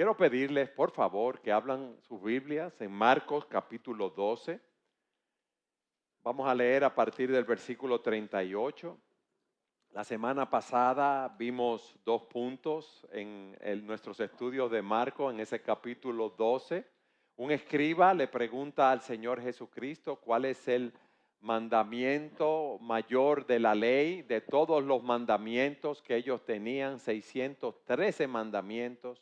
Quiero pedirles, por favor, que abran sus Biblias en Marcos capítulo 12. Vamos a leer a partir del versículo 38. La semana pasada vimos 2 puntos en nuestros estudios de Marcos en ese capítulo 12. Un escriba le pregunta al Señor Jesucristo cuál es el mandamiento mayor de la ley, de todos los mandamientos que ellos tenían, 613 mandamientos.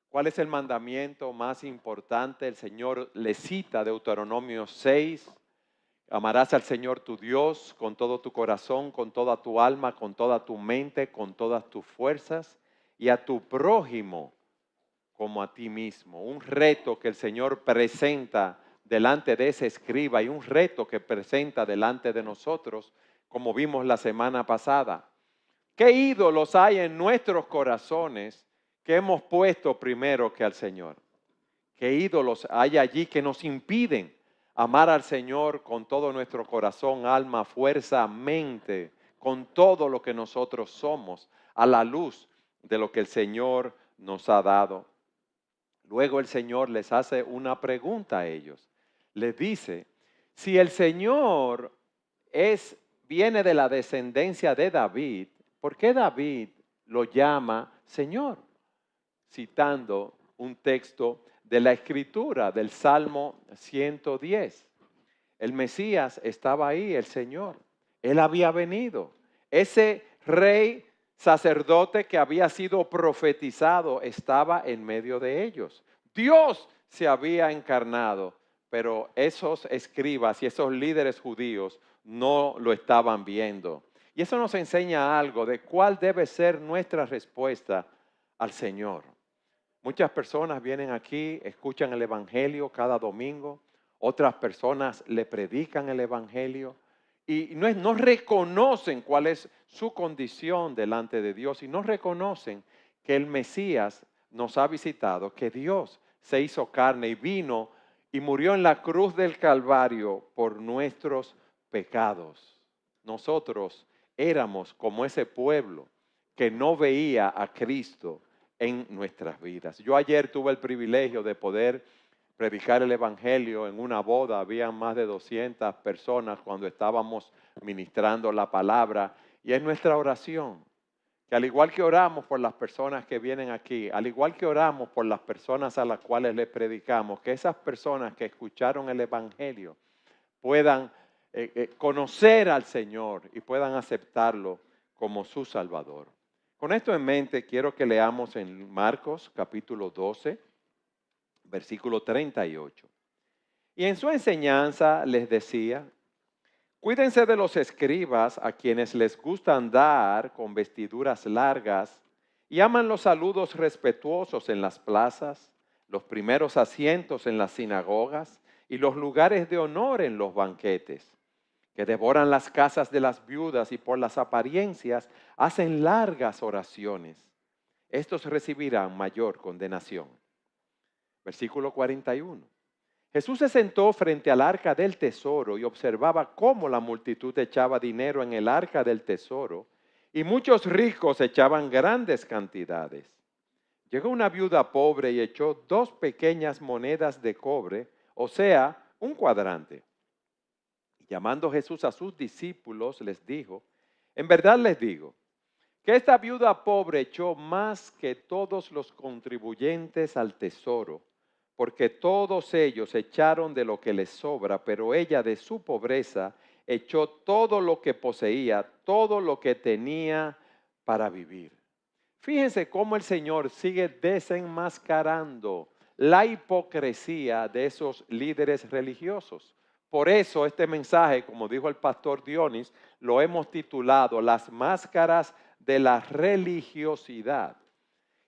¿Cuál es el mandamiento más importante? El Señor le cita Deuteronomio 6. Amarás al Señor tu Dios con todo tu corazón, con toda tu alma, con toda tu mente, con todas tus fuerzas, y a tu prójimo como a ti mismo. Un reto que el Señor presenta delante de ese escriba y un reto que presenta delante de nosotros, como vimos la semana pasada. ¿Qué ídolos hay en nuestros corazones que hemos puesto primero que al Señor? ¿Qué ídolos hay allí que nos impiden amar al Señor con todo nuestro corazón, alma, fuerza, mente, con todo lo que nosotros somos, a la luz de lo que el Señor nos ha dado? Luego el Señor les hace una pregunta a ellos. Les dice, si el Señor viene de la descendencia de David, ¿por qué David lo llama Señor? Citando un texto de la Escritura, del Salmo 110. El Mesías estaba ahí, el Señor. Él había venido. Ese rey sacerdote que había sido profetizado estaba en medio de ellos. Dios se había encarnado, pero esos escribas y esos líderes judíos no lo estaban viendo. Y eso nos enseña algo de cuál debe ser nuestra respuesta al Señor. Muchas personas vienen aquí, escuchan el Evangelio cada domingo, otras personas le predican el Evangelio y no reconocen cuál es su condición delante de Dios y no reconocen que el Mesías nos ha visitado, que Dios se hizo carne y vino y murió en la cruz del Calvario por nuestros pecados. Nosotros éramos como ese pueblo que no veía a Cristo en nuestras vidas. Yo ayer tuve el privilegio de poder predicar el Evangelio en una boda. Había más de 200 personas cuando estábamos ministrando la palabra. Y es nuestra oración, que al igual que oramos por las personas que vienen aquí, al igual que oramos por las personas a las cuales les predicamos, que esas personas que escucharon el Evangelio puedan conocer al Señor y puedan aceptarlo como su Salvador. Con esto en mente, quiero que leamos en Marcos capítulo 12, versículo 38. Y en su enseñanza les decía, cuídense de los escribas a quienes les gusta andar con vestiduras largas y aman los saludos respetuosos en las plazas, los primeros asientos en las sinagogas y los lugares de honor en los banquetes, que devoran las casas de las viudas y por las apariencias hacen largas oraciones. Estos recibirán mayor condenación. Versículo 41. Jesús se sentó frente al arca del tesoro y observaba cómo la multitud echaba dinero en el arca del tesoro y muchos ricos echaban grandes cantidades. Llegó una viuda pobre y echó 2 pequeñas monedas de cobre, o sea, un cuadrante. Llamando Jesús a sus discípulos, les dijo, en verdad les digo, que esta viuda pobre echó más que todos los contribuyentes al tesoro, porque todos ellos echaron de lo que les sobra, pero ella de su pobreza echó todo lo que poseía, todo lo que tenía para vivir. Fíjense cómo el Señor sigue desenmascarando la hipocresía de esos líderes religiosos. Por eso este mensaje, como dijo el pastor Dionis, lo hemos titulado Las máscaras de la religiosidad.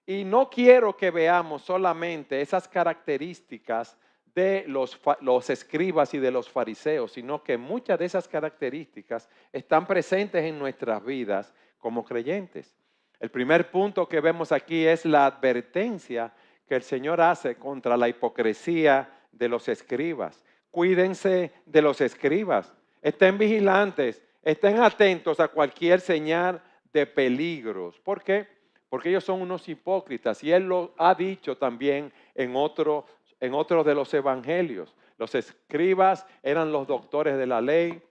Y no quiero que veamos solamente esas características de los escribas y de los fariseos, sino que muchas de esas características están presentes en nuestras vidas como creyentes. El primer punto que vemos aquí es la advertencia que el Señor hace contra la hipocresía de los escribas. Cuídense de los escribas, estén vigilantes, estén atentos a cualquier señal de peligros. ¿Por qué? porque ellos son unos hipócritas. Y él lo ha dicho también en otro de los evangelios. Los escribas eran los doctores de la ley,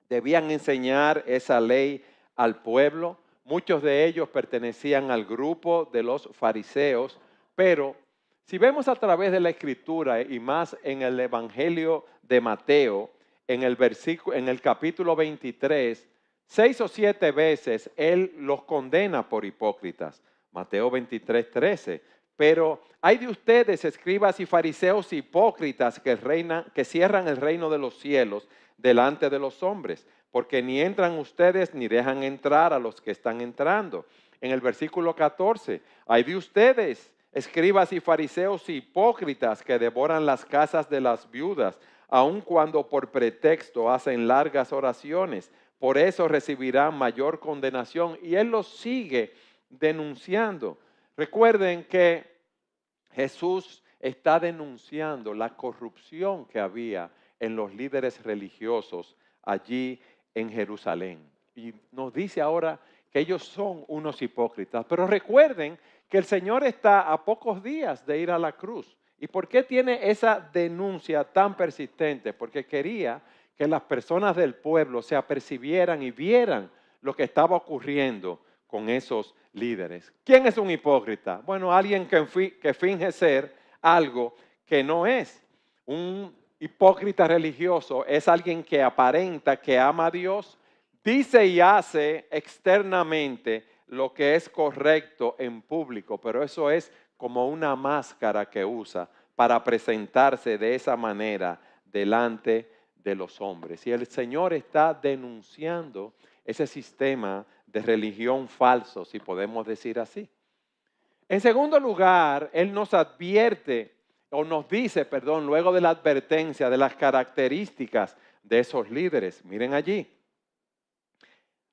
debían enseñar esa ley al pueblo. Muchos de ellos pertenecían al grupo de los fariseos, pero si vemos a través de la Escritura y más en el Evangelio de Mateo, en el capítulo 23, 6 o 7 veces él los condena por hipócritas. Mateo 23, 13. Pero hay de ustedes, escribas y fariseos hipócritas, que cierran el reino de los cielos delante de los hombres, porque ni entran ustedes ni dejan entrar a los que están entrando. En el versículo 14, hay de ustedes, escribas y fariseos hipócritas, que devoran las casas de las viudas, aun cuando por pretexto hacen largas oraciones. Por eso recibirán mayor condenación. Y él los sigue denunciando. Recuerden que Jesús está denunciando la corrupción que había en los líderes religiosos allí en Jerusalén. Y nos dice ahora que ellos son unos hipócritas. Pero recuerden que el Señor está a pocos días de ir a la cruz. ¿Y por qué tiene esa denuncia tan persistente? Porque quería que las personas del pueblo se apercibieran y vieran lo que estaba ocurriendo con esos líderes. ¿Quién es un hipócrita? Bueno, alguien que finge ser algo que no es. Un hipócrita religioso es alguien que aparenta que ama a Dios, dice y hace externamente lo que es correcto en público, pero eso es como una máscara que usa para presentarse de esa manera delante de los hombres. Y el Señor está denunciando ese sistema de religión falso, si podemos decir así. En segundo lugar, Él nos advierte, o nos dice, perdón, luego de la advertencia de las características de esos líderes. Miren allí.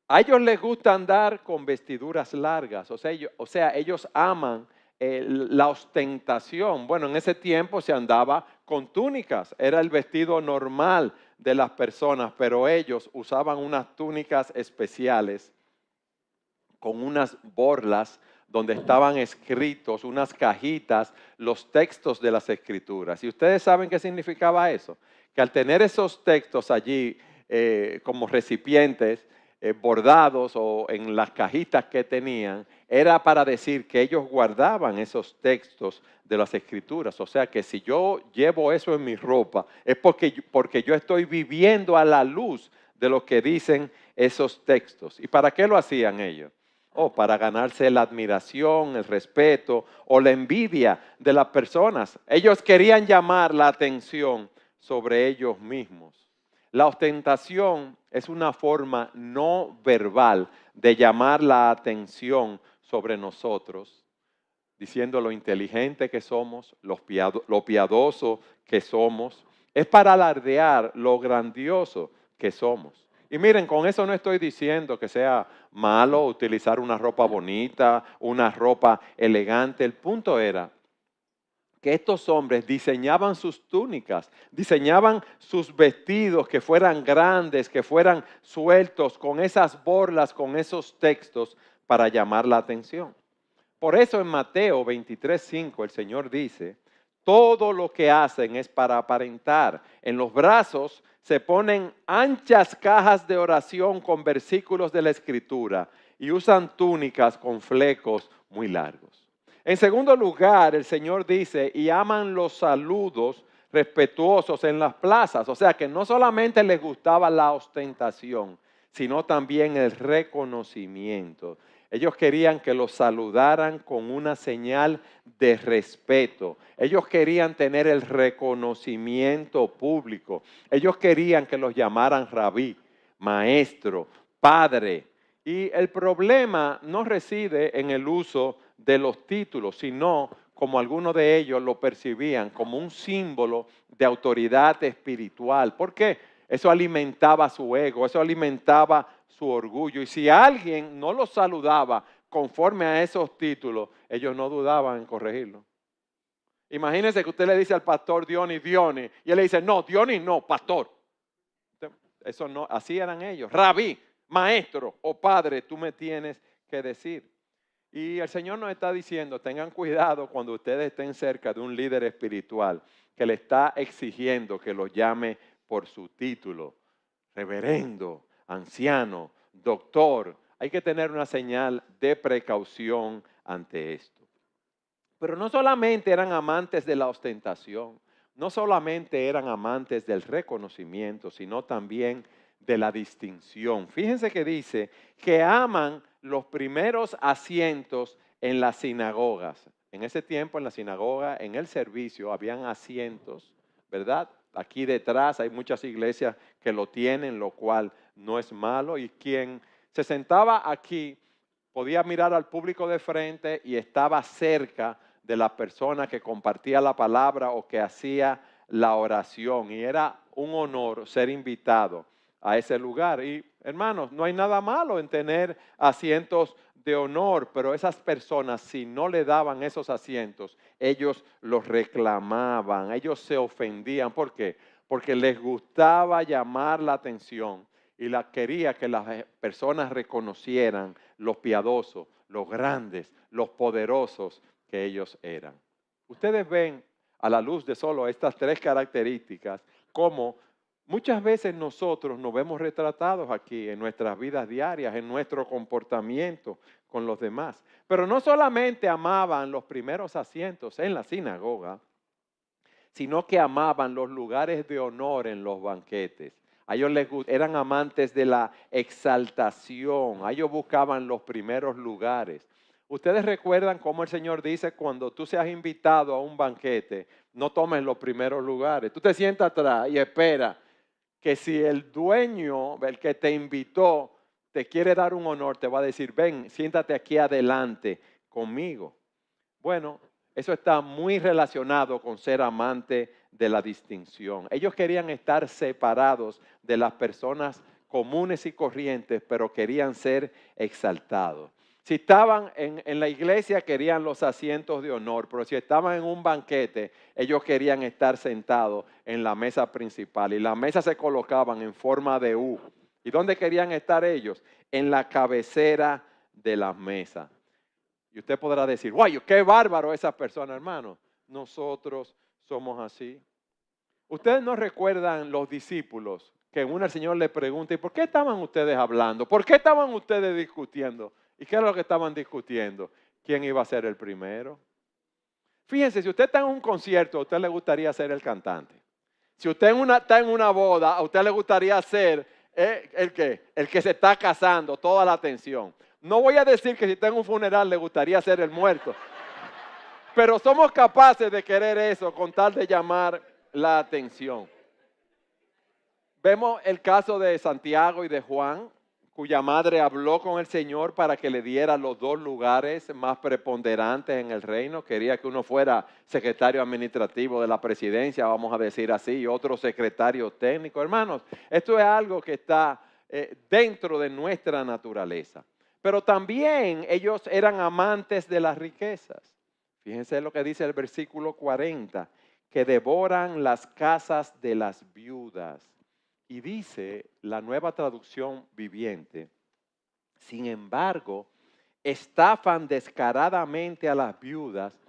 A ellos les gusta andar con vestiduras largas, o sea, ellos aman la ostentación. Bueno, en ese tiempo se andaba con túnicas, era el vestido normal de las personas, pero ellos usaban unas túnicas especiales con unas borlas donde estaban escritos, unas cajitas, los textos de las Escrituras. ¿Y ustedes saben qué significaba eso? Que al tener esos textos allí como recipientes, bordados o en las cajitas que tenían, era para decir que ellos guardaban esos textos de las Escrituras. O sea que si yo llevo eso en mi ropa, es porque yo estoy viviendo a la luz de lo que dicen esos textos. ¿Y para qué lo hacían ellos? Para ganarse la admiración, el respeto o la envidia de las personas. Ellos querían llamar la atención sobre ellos mismos. La ostentación es una forma no verbal de llamar la atención sobre nosotros, diciendo lo inteligente que somos, lo piadoso que somos. Es para alardear lo grandioso que somos. Y miren, con eso no estoy diciendo que sea malo utilizar una ropa bonita, una ropa elegante. El punto era que estos hombres diseñaban sus túnicas, diseñaban sus vestidos que fueran grandes, que fueran sueltos, con esas borlas, con esos textos para llamar la atención. Por eso en Mateo 23:5 el Señor dice, todo lo que hacen es para aparentar. En los brazos se ponen anchas cajas de oración con versículos de la Escritura y usan túnicas con flecos muy largos. En segundo lugar, el Señor dice, y aman los saludos respetuosos en las plazas. O sea que no solamente les gustaba la ostentación, sino también el reconocimiento. Ellos querían que los saludaran con una señal de respeto. Ellos querían tener el reconocimiento público. Ellos querían que los llamaran rabí, maestro, padre. Y el problema no reside en el uso de los títulos, sino como algunos de ellos lo percibían como un símbolo de autoridad espiritual. ¿Por qué? Eso alimentaba su ego, eso alimentaba su orgullo. Y si alguien no los saludaba conforme a esos títulos, ellos no dudaban en corregirlo. Imagínense que usted le dice al pastor Dionis, y él le dice, no, Dionis no, pastor. Eso no, así eran ellos. Rabí, maestro o padre, tú me tienes que decir. Y el Señor nos está diciendo, tengan cuidado cuando ustedes estén cerca de un líder espiritual que le está exigiendo que los llame por su título, reverendo, anciano, doctor. Hay que tener una señal de precaución ante esto. Pero no solamente eran amantes de la ostentación, no solamente eran amantes del reconocimiento, sino también de la distinción. Fíjense que dice que aman los primeros asientos en las sinagogas. En ese tiempo en la sinagoga, en el servicio, habían asientos, ¿verdad? Aquí detrás hay muchas iglesias que lo tienen, lo cual no es malo. Y quien se sentaba aquí podía mirar al público de frente y estaba cerca de la persona que compartía la palabra o que hacía la oración. Y era un honor ser invitado a ese lugar. Y hermanos, no hay nada malo en tener asientos de honor, pero esas personas, si no le daban esos asientos, ellos los reclamaban, ellos se ofendían. ¿Por qué? Porque les gustaba llamar la atención y quería que las personas reconocieran los piadosos, los grandes, los poderosos que ellos eran. Ustedes ven a la luz de solo estas tres características cómo muchas veces nosotros nos vemos retratados aquí en nuestras vidas diarias, en nuestro comportamiento con los demás. Pero no solamente amaban los primeros asientos en la sinagoga, sino que amaban los lugares de honor en los banquetes. A ellos eran amantes de la exaltación, a ellos buscaban los primeros lugares. Ustedes recuerdan cómo el Señor dice, cuando tú seas invitado a un banquete, no tomes los primeros lugares. Tú te sientas atrás y espera que si el dueño, el que te invitó, te quiere dar un honor, te va a decir, ven, siéntate aquí adelante conmigo. Bueno, eso está muy relacionado con ser amante de la distinción. Ellos querían estar separados de las personas comunes y corrientes, pero querían ser exaltados. Si estaban en la iglesia, querían los asientos de honor, pero si estaban en un banquete, ellos querían estar sentados en la mesa principal. Y las mesas se colocaban en forma de U. ¿Y dónde querían estar ellos? En la cabecera de las mesas. Y usted podrá decir, guay, qué bárbaro esa persona, hermano. Nosotros somos así. Ustedes no recuerdan los discípulos que el Señor le pregunta, ¿y por qué estaban ustedes hablando? ¿Por qué estaban ustedes discutiendo? ¿Y qué era lo que estaban discutiendo? ¿Quién iba a ser el primero? Fíjense, si usted está en un concierto, a usted le gustaría ser el cantante. Si usted está en una boda, a usted le gustaría ser el que se está casando, toda la atención. No voy a decir que si está en un funeral le gustaría ser el muerto, pero somos capaces de querer eso con tal de llamar la atención. Vemos el caso de Santiago y de Juan, cuya madre habló con el Señor para que le diera los dos lugares más preponderantes en el reino. Quería que uno fuera secretario administrativo de la presidencia, vamos a decir así, y otro secretario técnico. Hermanos, esto es algo que está dentro de nuestra naturaleza. Pero también ellos eran amantes de las riquezas. Fíjense lo que dice el versículo 40, que devoran las casas de las viudas. Y dice la Nueva Traducción Viviente, sin embargo, estafan descaradamente a las viudas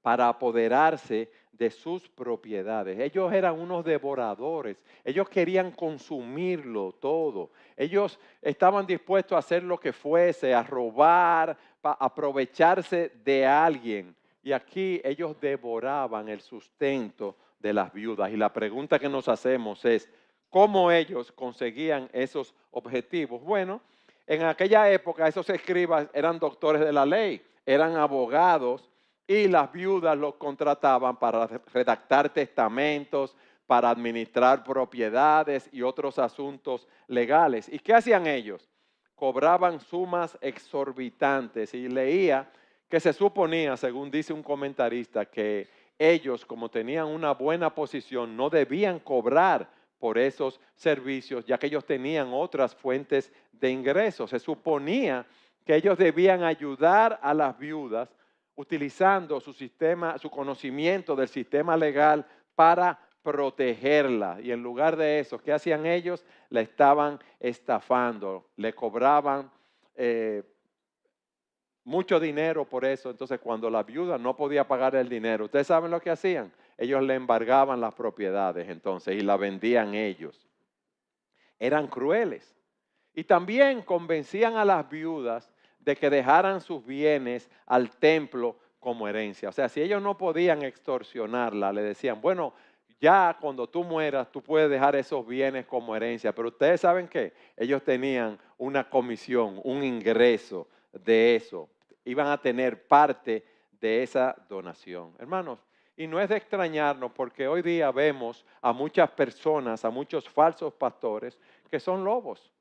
para apoderarse de sus propiedades. Ellos eran unos devoradores, ellos querían consumirlo todo. Ellos estaban dispuestos a hacer lo que fuese, a robar, a aprovecharse de alguien. Y aquí ellos devoraban el sustento de las viudas. Y la pregunta que nos hacemos es, ¿cómo ellos conseguían esos objetivos? Bueno, en aquella época esos escribas eran doctores de la ley, eran abogados y las viudas los contrataban para redactar testamentos, para administrar propiedades y otros asuntos legales. ¿Y qué hacían ellos? Cobraban sumas exorbitantes y leía que se suponía, según dice un comentarista, que ellos, como tenían una buena posición, no debían cobrar por esos servicios, ya que ellos tenían otras fuentes de ingresos. Se suponía que ellos debían ayudar a las viudas utilizando su conocimiento del sistema legal para protegerla. Y en lugar de eso, ¿qué hacían ellos? La estaban estafando, le cobraban mucho dinero por eso. Entonces, cuando la viuda no podía pagar el dinero, ¿ustedes saben lo que hacían? Ellos le embargaban las propiedades entonces y la vendían ellos. Eran crueles. Y también convencían a las viudas de que dejaran sus bienes al templo como herencia. O sea, si ellos no podían extorsionarla, le decían, bueno, ya cuando tú mueras, tú puedes dejar esos bienes como herencia. Pero ustedes saben qué, ellos tenían una comisión, un ingreso de eso. Iban a tener parte de esa donación. Hermanos, y no es de extrañarnos porque hoy día vemos a muchas personas, a muchos falsos pastores que son lobos,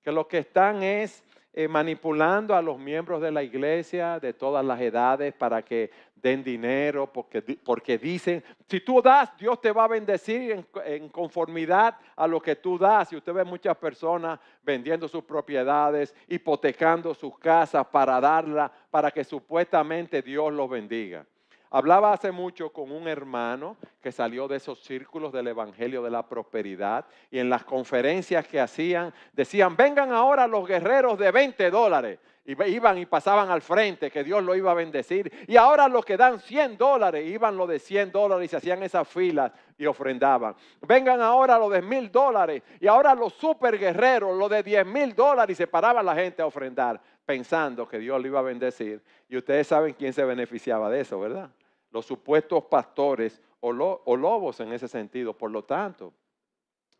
que lo que están es manipulando a los miembros de la iglesia de todas las edades para que den dinero, porque dicen, si tú das, Dios te va a bendecir en conformidad a lo que tú das. Y usted ve muchas personas vendiendo sus propiedades, hipotecando sus casas para darla, para que supuestamente Dios los bendiga. Hablaba hace mucho con un hermano que salió de esos círculos del Evangelio de la Prosperidad y en las conferencias que hacían decían, vengan ahora los guerreros de $20. Y iban y pasaban al frente que Dios lo iba a bendecir. Y ahora los que dan $100, iban los de $100 y se hacían esas filas y ofrendaban. Vengan ahora los de $1,000 y ahora los super guerreros, los de $10,000 y se paraban la gente a ofrendar pensando que Dios lo iba a bendecir. Y ustedes saben quién se beneficiaba de eso, ¿verdad? Los supuestos pastores o lobos en ese sentido. Por lo tanto,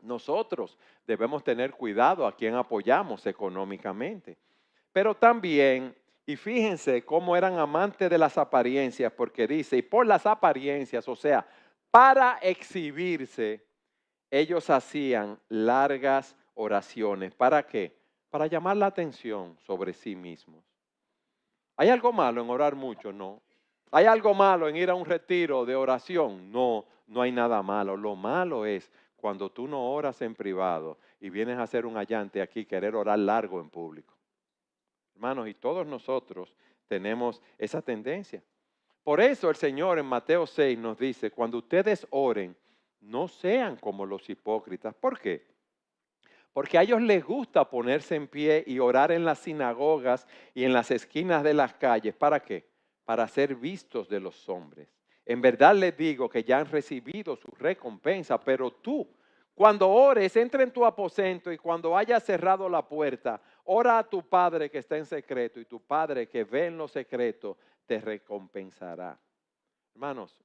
nosotros debemos tener cuidado a quien apoyamos económicamente. Pero también, y fíjense cómo eran amantes de las apariencias, porque dice, y por las apariencias, o sea, para exhibirse, ellos hacían largas oraciones. ¿Para qué? Para llamar la atención sobre sí mismos. ¿Hay algo malo en orar mucho? No. ¿Hay algo malo en ir a un retiro de oración? No, no hay nada malo. Lo malo es cuando tú no oras en privado y vienes a hacer un allante aquí, querer orar largo en público. Hermanos, y todos nosotros tenemos esa tendencia. Por eso el Señor en Mateo 6 nos dice, cuando ustedes oren, no sean como los hipócritas. ¿Por qué? Porque a ellos les gusta ponerse en pie y orar en las sinagogas y en las esquinas de las calles. ¿Para qué? Para ser vistos de los hombres. En verdad les digo que ya han recibido su recompensa, pero tú, cuando ores, entra en tu aposento y cuando hayas cerrado la puerta, ora a tu Padre que está en secreto y tu Padre que ve en lo secreto te recompensará. Hermanos,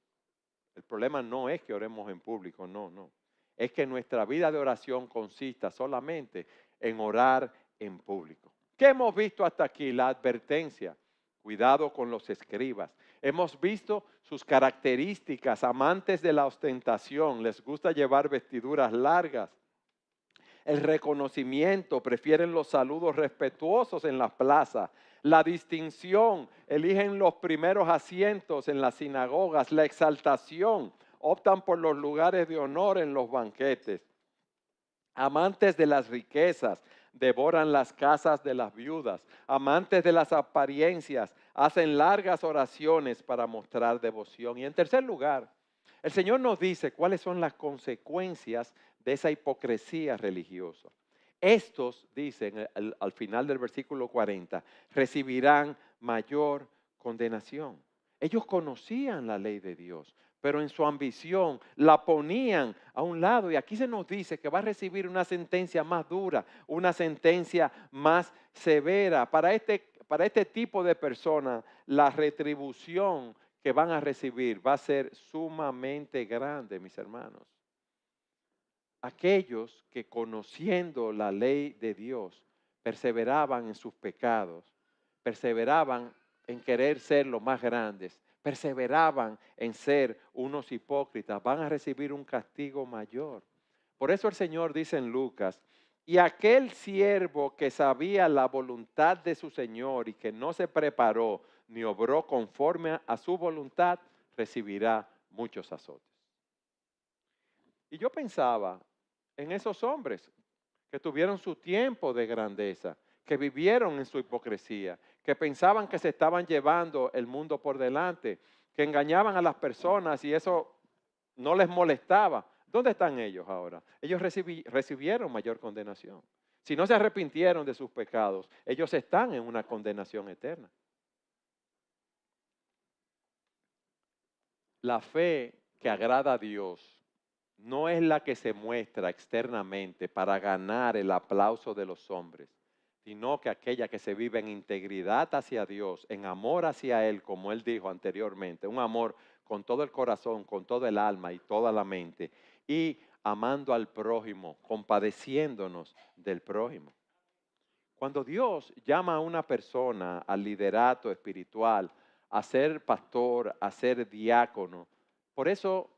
el problema no es que oremos en público, no, no. Es que nuestra vida de oración consista solamente en orar en público. ¿Qué hemos visto hasta aquí? La advertencia. Cuidado con los escribas. Hemos visto sus características, amantes de la ostentación, les gusta llevar vestiduras largas. El reconocimiento, prefieren los saludos respetuosos en las plazas. La distinción, eligen los primeros asientos en las sinagogas. La exaltación, optan por los lugares de honor en los banquetes. Amantes de las riquezas, devoran las casas de las viudas. Amantes de las apariencias, hacen largas oraciones para mostrar devoción. Y en tercer lugar, el Señor nos dice cuáles son las consecuencias de esa hipocresía religiosa. Estos, dicen al final del versículo 40, recibirán mayor condenación. Ellos conocían la ley de Dios, pero en su ambición la ponían a un lado. Y aquí se nos dice que va a recibir una sentencia más dura, una sentencia más severa. Para este tipo de personas, la retribución que van a recibir va a ser sumamente grande, mis hermanos. Aquellos que conociendo la ley de Dios perseveraban en sus pecados, perseveraban en querer ser los más grandes, perseveraban en ser unos hipócritas, van a recibir un castigo mayor. Por eso el Señor dice en Lucas, y aquel siervo que sabía la voluntad de su Señor y que no se preparó ni obró conforme a su voluntad, recibirá muchos azotes. Y yo pensaba en esos hombres que tuvieron su tiempo de grandeza, que vivieron en su hipocresía, que pensaban que se estaban llevando el mundo por delante, que engañaban a las personas y eso no les molestaba. ¿Dónde están ellos ahora? Ellos recibieron mayor condenación. Si no se arrepintieron de sus pecados, ellos están en una condenación eterna. la fe que agrada a Dios no es la que se muestra externamente para ganar el aplauso de los hombres, sino que aquella que se vive en integridad hacia Dios, en amor hacia Él, como Él dijo anteriormente, un amor con todo el corazón, con todo el alma y toda la mente, y amando al prójimo, compadeciéndonos del prójimo. Cuando Dios llama a una persona al liderato espiritual, a ser pastor, a ser diácono, por eso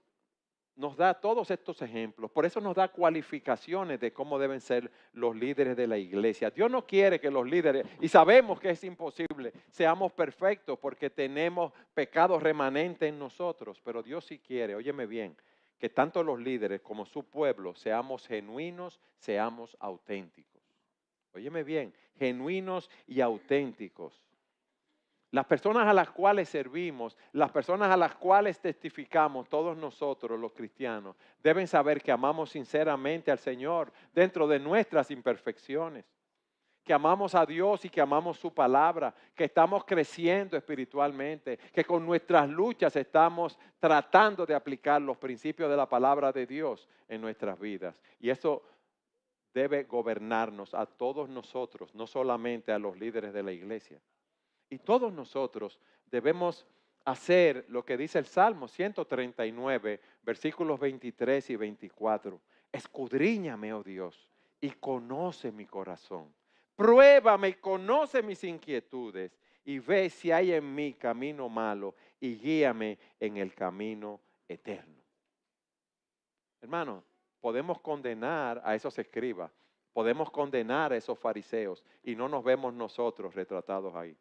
nos da todos estos ejemplos, por eso nos da cualificaciones de cómo deben ser los líderes de la iglesia. Dios no quiere que los líderes, y sabemos que es imposible, seamos perfectos porque tenemos pecados remanentes en nosotros, pero Dios sí quiere, óyeme bien, que tanto los líderes como su pueblo seamos genuinos, seamos auténticos. Óyeme bien, genuinos y auténticos. Las personas a las cuales servimos, las personas a las cuales testificamos, todos nosotros los cristianos, deben saber que amamos sinceramente al Señor dentro de nuestras imperfecciones, que amamos a Dios y que amamos su palabra, que estamos creciendo espiritualmente, que con nuestras luchas estamos tratando de aplicar los principios de la palabra de Dios en nuestras vidas. Y eso debe gobernarnos a todos nosotros, no solamente a los líderes de la iglesia. Y todos nosotros debemos hacer lo que dice el Salmo 139, versículos 23 y 24. Escudriñame, oh Dios, y conoce mi corazón. Pruébame y conoce mis inquietudes y ve si hay en mí camino malo y guíame en el camino eterno. Hermano, podemos condenar a esos escribas, podemos condenar a esos fariseos y no nos vemos nosotros retratados ahí.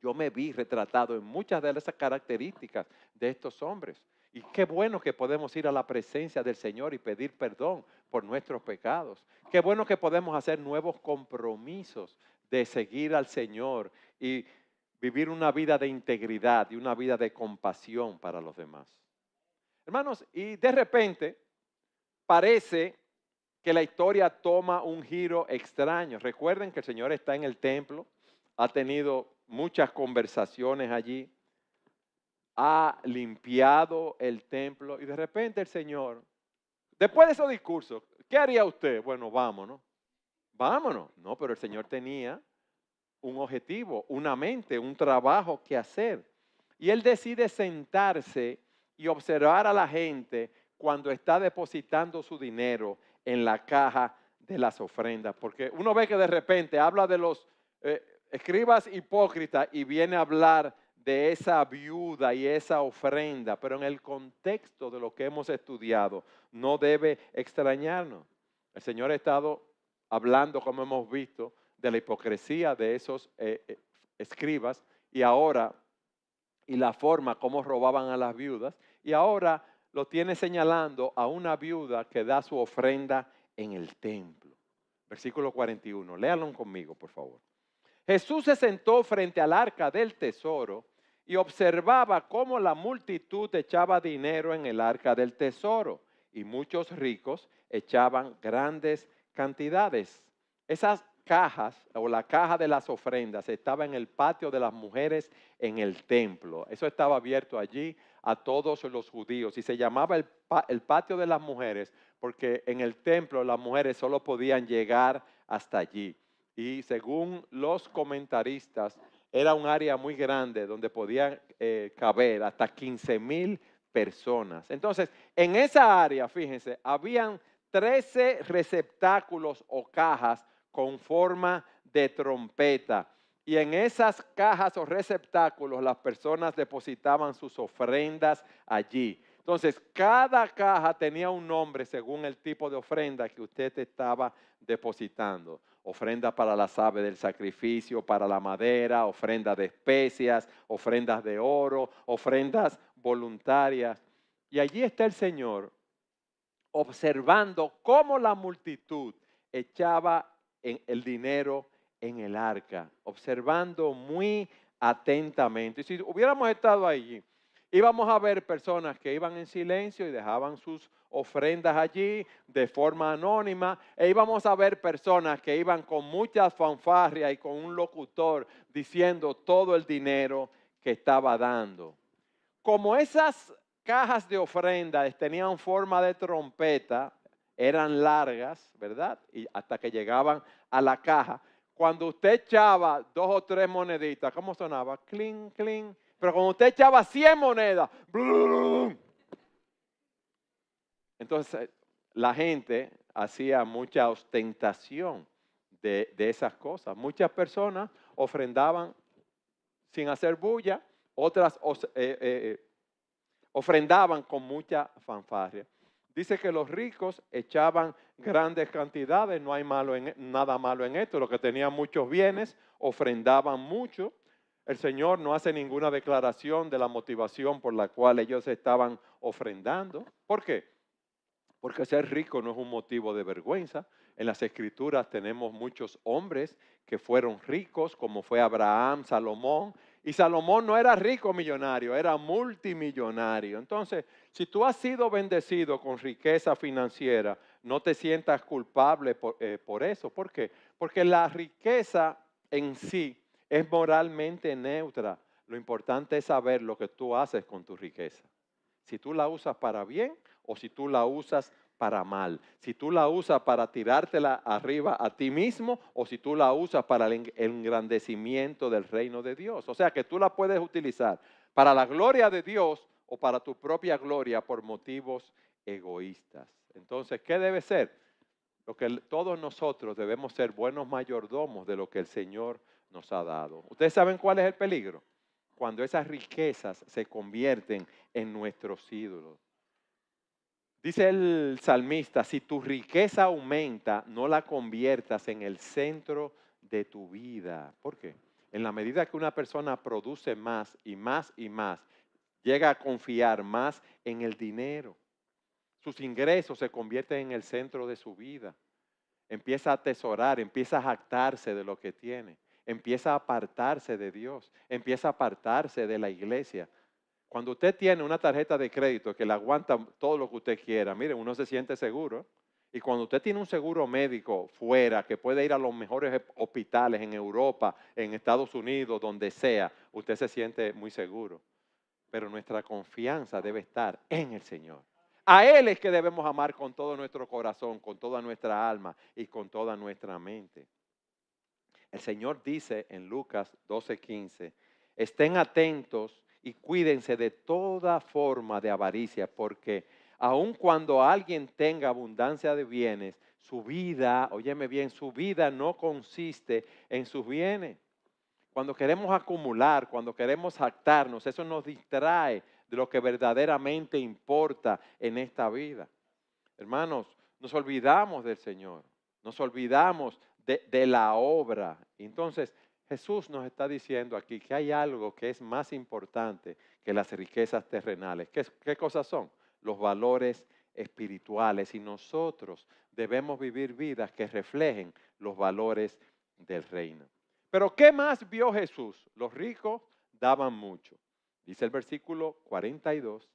Yo me vi retratado en muchas de esas características de estos hombres. Y qué bueno que podemos ir a la presencia del Señor y pedir perdón por nuestros pecados. Qué bueno que podemos hacer nuevos compromisos de seguir al Señor y vivir una vida de integridad y una vida de compasión para los demás. Hermanos, y de repente parece que la historia toma un giro extraño. Recuerden que el Señor está en el templo, ha tenido muchas conversaciones allí, ha limpiado el templo y de repente el Señor, después de esos discursos, ¿qué haría usted? Bueno, vámonos, vámonos. No, pero el Señor tenía un objetivo, una mente, un trabajo que hacer. Y Él decide sentarse y observar a la gente cuando está depositando su dinero en la caja de las ofrendas. Porque uno ve que de repente habla de los escribas hipócritas y viene a hablar de esa viuda y esa ofrenda, pero en el contexto de lo que hemos estudiado no debe extrañarnos. El Señor ha estado hablando, como hemos visto, de la hipocresía de esos escribas y ahora, y la forma como robaban a las viudas, y ahora lo tiene señalando a una viuda que da su ofrenda en el templo. Versículo 41, léanlo conmigo, por favor. Jesús se sentó frente al arca del tesoro y observaba cómo la multitud echaba dinero en el arca del tesoro y muchos ricos echaban grandes cantidades. Esas cajas o la caja de las ofrendas estaba en el patio de las mujeres en el templo. Eso estaba abierto allí a todos los judíos y se llamaba el patio de las mujeres porque en el templo las mujeres solo podían llegar hasta allí. Y según los comentaristas, era un área muy grande donde podían caber hasta 15,000 personas. Entonces, en esa área, fíjense, habían 13 receptáculos o cajas con forma de trompeta. Y en esas cajas o receptáculos las personas depositaban sus ofrendas allí. Entonces, cada caja tenía un nombre según el tipo de ofrenda que usted estaba depositando. Ofrenda para las aves del sacrificio, para la madera, ofrenda de especias, ofrendas de oro, ofrendas voluntarias. Y allí está el Señor observando cómo la multitud echaba el dinero en el arca, observando muy atentamente. Y si hubiéramos estado allí, íbamos a ver personas que iban en silencio y dejaban sus ofrendas allí de forma anónima, e íbamos a ver personas que iban con mucha fanfarria y con un locutor diciendo todo el dinero que estaba dando. Como esas cajas de ofrenda tenían forma de trompeta, eran largas, ¿verdad? Y hasta que llegaban a la caja. Cuando usted echaba 2 o 3 moneditas, ¿cómo sonaba? Cling, cling. Pero cuando usted echaba 100 monedas, ¡blum! Entonces la gente hacía mucha ostentación de esas cosas. Muchas personas ofrendaban sin hacer bulla, otras ofrendaban con mucha fanfarria. Dice que los ricos echaban grandes cantidades, no hay nada malo en esto. Los que tenían muchos bienes ofrendaban mucho. El Señor no hace ninguna declaración de la motivación por la cual ellos estaban ofrendando. ¿Por qué? Porque ser rico no es un motivo de vergüenza. En las Escrituras tenemos muchos hombres que fueron ricos, como fue Abraham, Salomón. Y Salomón no era rico millonario, era multimillonario. Entonces, si tú has sido bendecido con riqueza financiera, no te sientas culpable por eso. ¿Por qué? Porque la riqueza en sí es moralmente neutra. Lo importante es saber lo que tú haces con tu riqueza. Si tú la usas para bien o si tú la usas para mal. Si tú la usas para tirártela arriba a ti mismo o si tú la usas para el engrandecimiento del reino de Dios. O sea que tú la puedes utilizar para la gloria de Dios o para tu propia gloria por motivos egoístas. Entonces, ¿qué debe ser? Lo que todos nosotros debemos ser buenos mayordomos de lo que el Señor nos ha dado. ¿Ustedes saben cuál es el peligro? Cuando esas riquezas se convierten en nuestros ídolos. Dice el salmista, si tu riqueza aumenta, no la conviertas en el centro de tu vida. ¿Por qué? En la medida que una persona produce más y más y más, llega a confiar más en el dinero. Sus ingresos se convierten en el centro de su vida. Empieza a atesorar, empieza a jactarse de lo que tiene. Empieza a apartarse de Dios, empieza a apartarse de la iglesia. Cuando usted tiene una tarjeta de crédito que le aguanta todo lo que usted quiera, mire, uno se siente seguro. Y cuando usted tiene un seguro médico fuera, que puede ir a los mejores hospitales en Europa, en Estados Unidos, donde sea, usted se siente muy seguro. Pero nuestra confianza debe estar en el Señor. A Él es que debemos amar con todo nuestro corazón, con toda nuestra alma y con toda nuestra mente. El Señor dice en Lucas 12:15, estén atentos y cuídense de toda forma de avaricia, porque aun cuando alguien tenga abundancia de bienes, su vida, óyeme bien, su vida no consiste en sus bienes. Cuando queremos acumular, cuando queremos jactarnos, eso nos distrae de lo que verdaderamente importa en esta vida. Hermanos, nos olvidamos del Señor, nos olvidamos de la obra. Entonces, Jesús nos está diciendo aquí que hay algo que es más importante que las riquezas terrenales. ¿Qué cosas son? Los valores espirituales. Y nosotros debemos vivir vidas que reflejen los valores del reino. Pero ¿qué más vio Jesús? Los ricos daban mucho. Dice el versículo 42,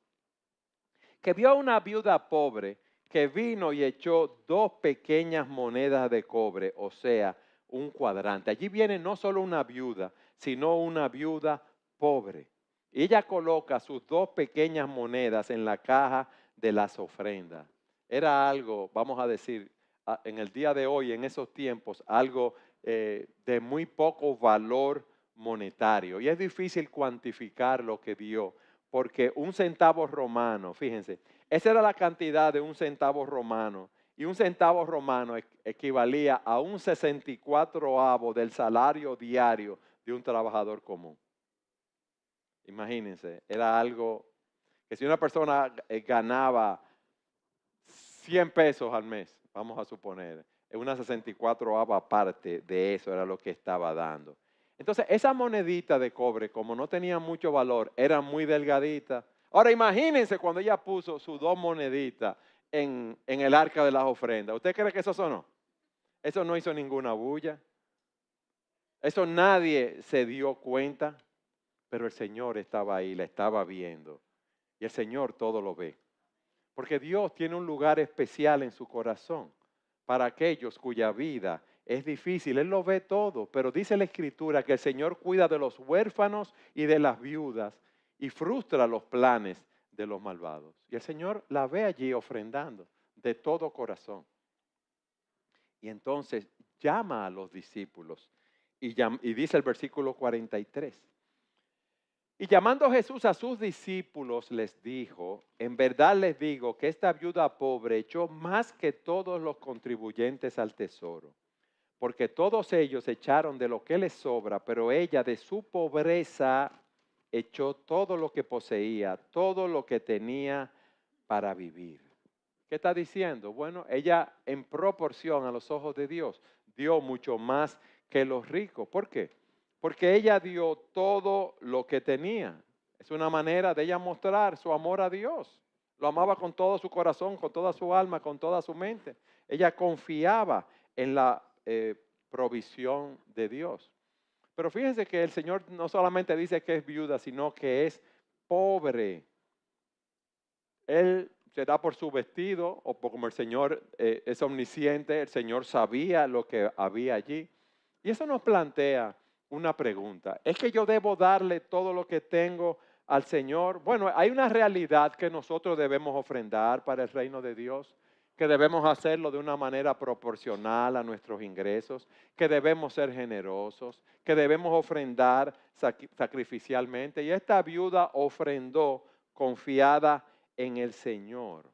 que vio a una viuda pobre que vino y echó 2 pequeñas monedas de cobre, o sea, un cuadrante. Allí viene no solo una viuda, sino una viuda pobre. Ella coloca sus 2 pequeñas monedas en la caja de las ofrendas. Era algo, vamos a decir, en el día de hoy, en esos tiempos, algo de muy poco valor monetario. Y es difícil cuantificar lo que dio, porque un centavo romano, fíjense, esa era la cantidad de un centavo romano. Y un centavo romano equivalía a un 64avo del salario diario de un trabajador común. Imagínense, era algo que si una persona ganaba 100 pesos al mes, vamos a suponer, una 64ava parte de eso era lo que estaba dando. Entonces, esa monedita de cobre, como no tenía mucho valor, era muy delgadita. Ahora, imagínense cuando ella puso sus 2 moneditas en el arca de las ofrendas. ¿Usted cree que eso sonó? Eso no hizo ninguna bulla. Eso nadie se dio cuenta, pero el Señor estaba ahí, la estaba viendo. Y el Señor todo lo ve. Porque Dios tiene un lugar especial en su corazón para aquellos cuya vida es difícil. Él lo ve todo, pero dice la Escritura que el Señor cuida de los huérfanos y de las viudas y frustra los planes de los malvados. Y el Señor la ve allí ofrendando de todo corazón. Y entonces llama a los discípulos y dice el versículo 43. Y llamando Jesús a sus discípulos les dijo, en verdad les digo que esta viuda pobre echó más que todos los contribuyentes al tesoro, porque todos ellos echaron de lo que les sobra, pero ella de su pobreza echó todo lo que poseía, todo lo que tenía para vivir. ¿Qué está diciendo? Bueno, ella en proporción a los ojos de Dios dio mucho más que los ricos. ¿Por qué? Porque ella dio todo lo que tenía. Es una manera de ella mostrar su amor a Dios. Lo amaba con todo su corazón, con toda su alma, con toda su mente. Ella confiaba en la provisión de Dios. Pero fíjense que el Señor no solamente dice que es viuda, sino que es pobre. Él se da por su vestido o como el Señor es omnisciente, el Señor sabía lo que había allí. Y eso nos plantea una pregunta. ¿Es que yo debo darle todo lo que tengo al Señor? Bueno, hay una realidad que nosotros debemos ofrendar para el reino de Dios, que debemos hacerlo de una manera proporcional a nuestros ingresos, que debemos ser generosos, que debemos ofrendar sacrificialmente. Y esta viuda ofrendó confiada en el Señor.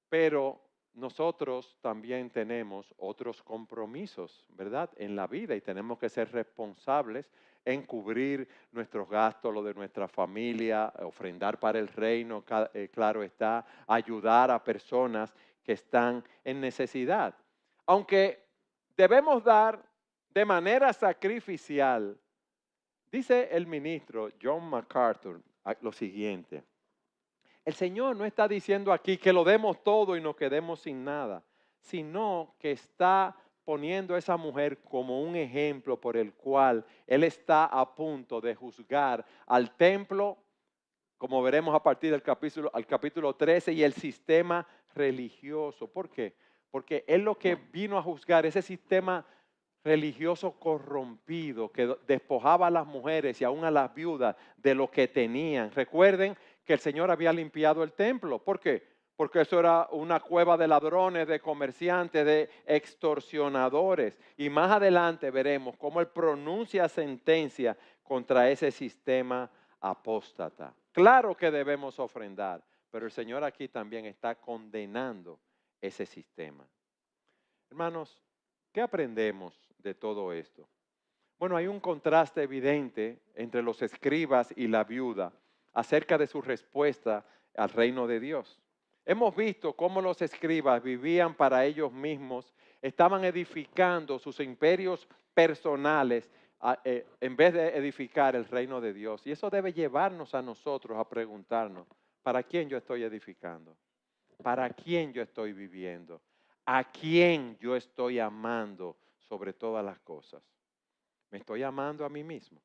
Pero nosotros también tenemos otros compromisos, ¿verdad? En la vida y tenemos que ser responsables en cubrir nuestros gastos, lo de nuestra familia, ofrendar para el reino, claro está, ayudar a personas que están en necesidad. Aunque debemos dar de manera sacrificial, dice el ministro John MacArthur lo siguiente. El Señor no está diciendo aquí que lo demos todo y nos quedemos sin nada, sino que está poniendo a esa mujer como un ejemplo por el cual Él está a punto de juzgar al templo, como veremos a partir del capítulo 13, y el sistema religioso. ¿Por qué? Porque Él lo que vino a juzgar, ese sistema religioso corrompido que despojaba a las mujeres y aún a las viudas de lo que tenían. Recuerden que el Señor había limpiado el templo. ¿Por qué? Porque eso era una cueva de ladrones, de comerciantes, de extorsionadores. Y más adelante veremos cómo Él pronuncia sentencia contra ese sistema apóstata. Claro que debemos ofrendar, pero el Señor aquí también está condenando ese sistema. Hermanos, ¿qué aprendemos de todo esto? Bueno, hay un contraste evidente entre los escribas y la viuda acerca de su respuesta al reino de Dios. Hemos visto cómo los escribas vivían para ellos mismos, estaban edificando sus imperios personales en vez de edificar el reino de Dios. Y eso debe llevarnos a nosotros a preguntarnos, ¿para quién yo estoy edificando? ¿Para quién yo estoy viviendo? ¿A quién yo estoy amando sobre todas las cosas? ¿Me estoy amando a mí mismo?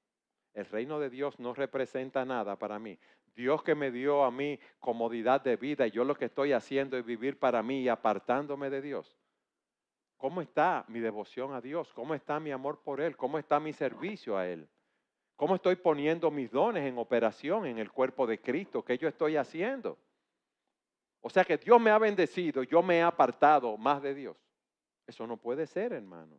El reino de Dios no representa nada para mí. Dios que me dio a mí comodidad de vida y yo lo que estoy haciendo es vivir para mí y apartándome de Dios. ¿Cómo está mi devoción a Dios? ¿Cómo está mi amor por Él? ¿Cómo está mi servicio a Él? ¿Cómo estoy poniendo mis dones en operación en el cuerpo de Cristo? ¿Qué yo estoy haciendo? O sea que Dios me ha bendecido, yo me he apartado más de Dios. Eso no puede ser, hermano.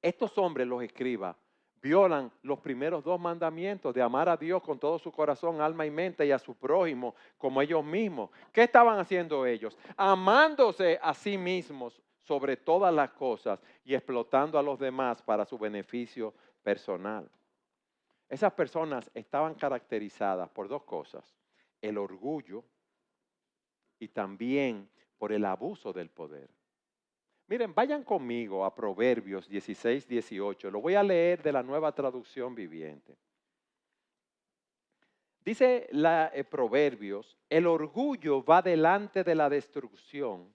Estos hombres, los escribas, violan los primeros dos mandamientos de amar a Dios con todo su corazón, alma y mente y a su prójimo como ellos mismos. ¿Qué estaban haciendo ellos? Amándose a sí mismos sobre todas las cosas y explotando a los demás para su beneficio personal. Esas personas estaban caracterizadas por dos cosas: el orgullo y también por el abuso del poder. Miren, vayan conmigo a Proverbios 16, 18. Lo voy a leer de la Nueva Traducción Viviente. Dice Proverbios, el orgullo va delante de la destrucción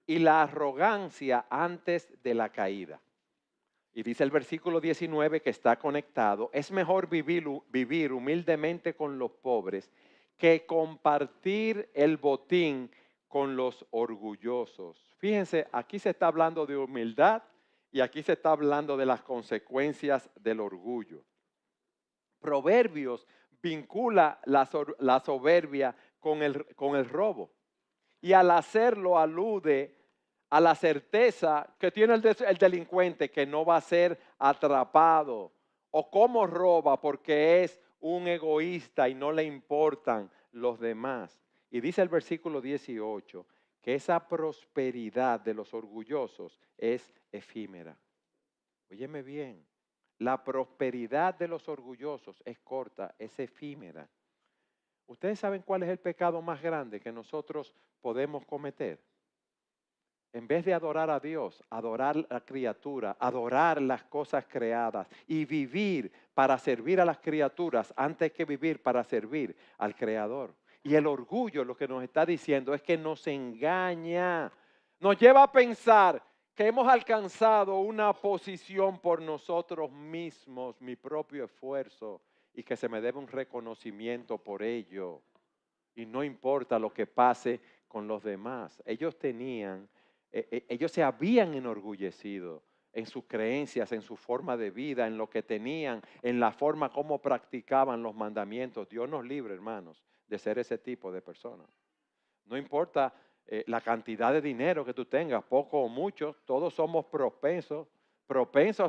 y la arrogancia antes de la caída. Y dice el versículo 19 que está conectado, es mejor vivir humildemente con los pobres que compartir el botín con los orgullosos. Fíjense, aquí se está hablando de humildad y aquí se está hablando de las consecuencias del orgullo. Proverbios vincula la soberbia con el robo. Y al hacerlo alude a la certeza que tiene el delincuente que no va a ser atrapado. O cómo roba porque es un egoísta y no le importan los demás. Y dice el versículo 18 que esa prosperidad de los orgullosos es efímera. Óyeme bien, la prosperidad de los orgullosos es corta, es efímera. ¿Ustedes saben cuál es el pecado más grande que nosotros podemos cometer? En vez de adorar a Dios, adorar la criatura, adorar las cosas creadas y vivir para servir a las criaturas antes que vivir para servir al Creador. Y el orgullo lo que nos está diciendo es que nos engaña, nos lleva a pensar que hemos alcanzado una posición por nosotros mismos, mi propio esfuerzo, y que se me debe un reconocimiento por ello. Y no importa lo que pase con los demás. Ellos se habían enorgullecido en sus creencias, en su forma de vida, en lo que tenían, en la forma como practicaban los mandamientos. Dios nos libre, hermanos, de ser ese tipo de personas. No importa la cantidad de dinero que tú tengas, poco o mucho, todos somos propensos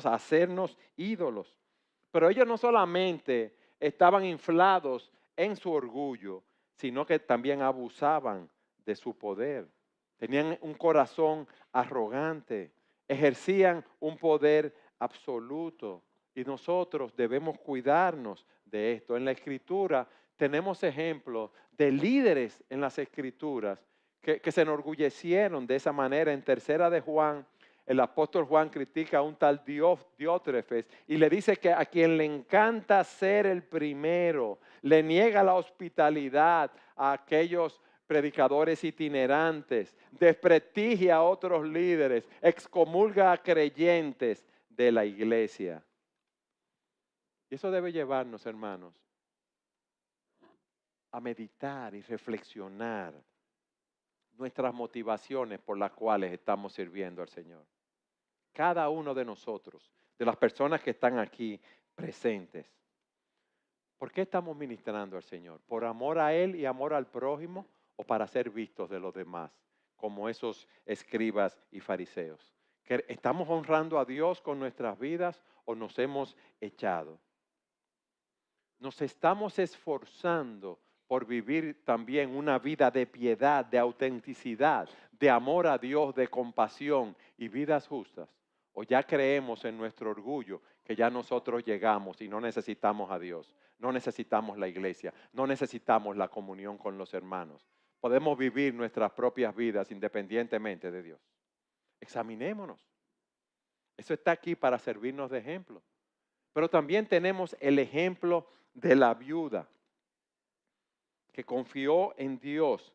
a hacernos ídolos. Pero ellos no solamente estaban inflados en su orgullo, sino que también abusaban de su poder. Tenían un corazón arrogante, ejercían un poder absoluto. Y nosotros debemos cuidarnos de esto. En la Escritura tenemos ejemplos de líderes en las Escrituras que se enorgullecieron de esa manera. En tercera de Juan, el apóstol Juan critica a un tal Diótrefes y le dice que a quien le encanta ser el primero, le niega la hospitalidad a aquellos predicadores itinerantes, desprestigia a otros líderes, excomulga a creyentes de la iglesia. Y eso debe llevarnos, hermanos, a meditar y reflexionar nuestras motivaciones por las cuales estamos sirviendo al Señor. Cada uno de nosotros, de las personas que están aquí presentes, ¿por qué estamos ministrando al Señor? ¿Por amor a Él y amor al prójimo o para ser vistos de los demás, como esos escribas y fariseos? ¿Estamos honrando a Dios con nuestras vidas o nos hemos echado? Nos estamos esforzando por vivir también una vida de piedad, de autenticidad, de amor a Dios, de compasión y vidas justas. O ya creemos en nuestro orgullo que ya nosotros llegamos y no necesitamos a Dios, no necesitamos la iglesia, no necesitamos la comunión con los hermanos. Podemos vivir nuestras propias vidas independientemente de Dios. Examinémonos. Eso está aquí para servirnos de ejemplo. Pero también tenemos el ejemplo de la viuda que confió en Dios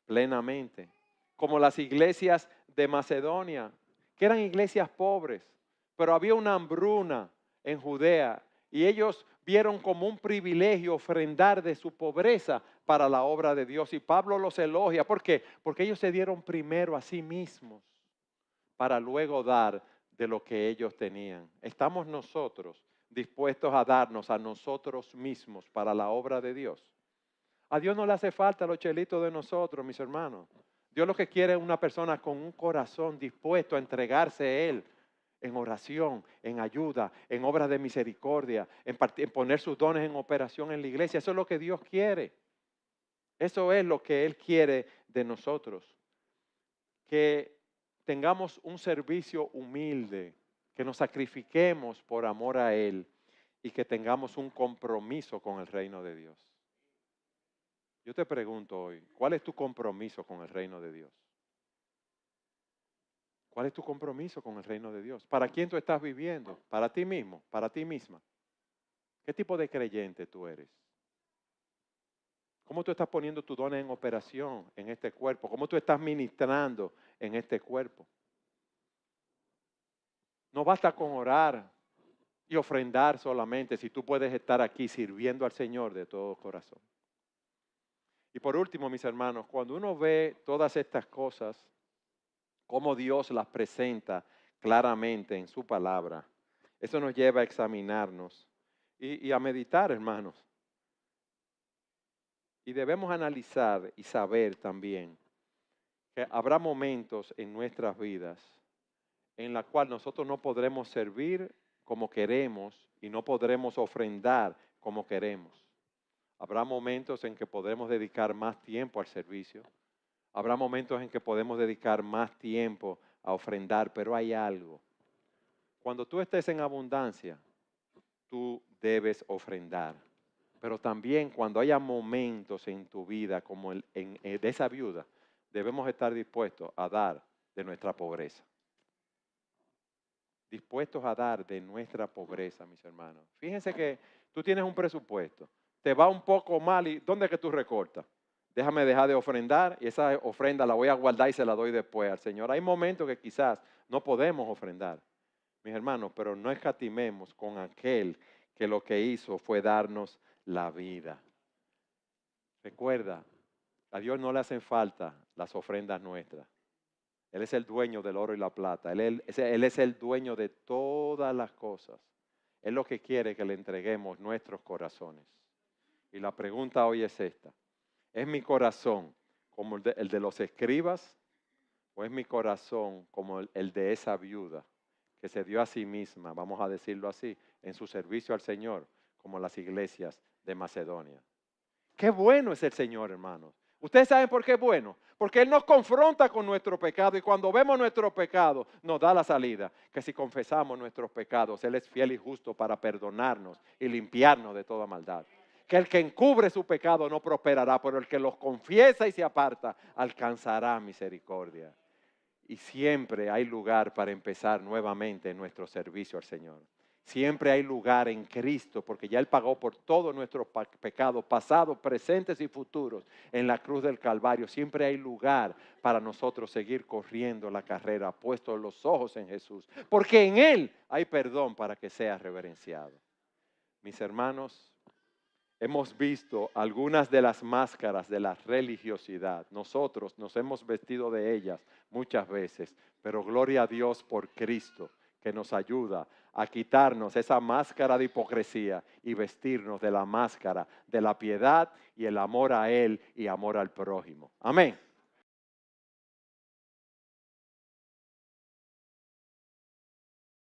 plenamente, como las iglesias de Macedonia, que eran iglesias pobres, pero había una hambruna en Judea y ellos vieron como un privilegio ofrendar de su pobreza para la obra de Dios. Y Pablo los elogia. ¿Por qué? Porque ellos se dieron primero a sí mismos para luego dar de lo que ellos tenían. ¿Estamos nosotros dispuestos a darnos a nosotros mismos para la obra de Dios? A Dios no le hace falta los chelitos de nosotros, mis hermanos. Dios lo que quiere es una persona con un corazón dispuesto a entregarse a Él en oración, en ayuda, en obras de misericordia, en poner sus dones en operación en la iglesia. Eso es lo que Dios quiere. Eso es lo que Él quiere de nosotros. Que tengamos un servicio humilde, que nos sacrifiquemos por amor a Él y que tengamos un compromiso con el reino de Dios. Yo te pregunto hoy, ¿cuál es tu compromiso con el reino de Dios? ¿Cuál es tu compromiso con el reino de Dios? ¿Para quién tú estás viviendo? ¿Para ti mismo? ¿Para ti misma? ¿Qué tipo de creyente tú eres? ¿Cómo tú estás poniendo tus dones en operación en este cuerpo? ¿Cómo tú estás ministrando en este cuerpo? No basta con orar y ofrendar solamente si tú puedes estar aquí sirviendo al Señor de todo corazón. Y por último, mis hermanos, cuando uno ve todas estas cosas, cómo Dios las presenta claramente en su palabra, eso nos lleva a examinarnos y a meditar, hermanos. Y debemos analizar y saber también que habrá momentos en nuestras vidas en la cual nosotros no podremos servir como queremos y no podremos ofrendar como queremos. Habrá momentos en que podremos dedicar más tiempo al servicio. Habrá momentos en que podemos dedicar más tiempo a ofrendar, pero hay algo. Cuando tú estés en abundancia, tú debes ofrendar. Pero también cuando haya momentos en tu vida como de esa viuda, debemos estar dispuestos a dar de nuestra pobreza. Dispuestos a dar de nuestra pobreza, mis hermanos. Fíjense que tú tienes un presupuesto, te va un poco mal y ¿dónde es que tú recortas? Déjame dejar de ofrendar y esa ofrenda la voy a guardar y se la doy después al Señor. Hay momentos que quizás no podemos ofrendar, mis hermanos, pero no escatimemos con aquel que lo que hizo fue darnos la vida. Recuerda, a Dios no le hacen falta las ofrendas nuestras. Él es el dueño del oro y la plata. Él es el dueño de todas las cosas. Él lo que quiere es que le entreguemos nuestros corazones. Y la pregunta hoy es esta. ¿Es mi corazón como el de los escribas o es mi corazón como el de esa viuda que se dio a sí misma, vamos a decirlo así, en su servicio al Señor, como las iglesias de Macedonia? Qué bueno es el Señor, hermanos. Ustedes saben por qué es bueno. Porque Él nos confronta con nuestro pecado y cuando vemos nuestro pecado nos da la salida. Que si confesamos nuestros pecados, Él es fiel y justo para perdonarnos y limpiarnos de toda maldad. Que el que encubre su pecado no prosperará, pero el que los confiesa y se aparta alcanzará misericordia. Y siempre hay lugar para empezar nuevamente nuestro servicio al Señor. Siempre hay lugar en Cristo, porque ya Él pagó por todos nuestros pecados, pasados, presentes y futuros, en la cruz del Calvario. Siempre hay lugar para nosotros seguir corriendo la carrera, puestos los ojos en Jesús, porque en Él hay perdón para que sea reverenciado. Mis hermanos, hemos visto algunas de las máscaras de la religiosidad. Nosotros nos hemos vestido de ellas muchas veces, pero gloria a Dios por Cristo, que nos ayuda a quitarnos esa máscara de hipocresía y vestirnos de la máscara de la piedad y el amor a Él y amor al prójimo. Amén.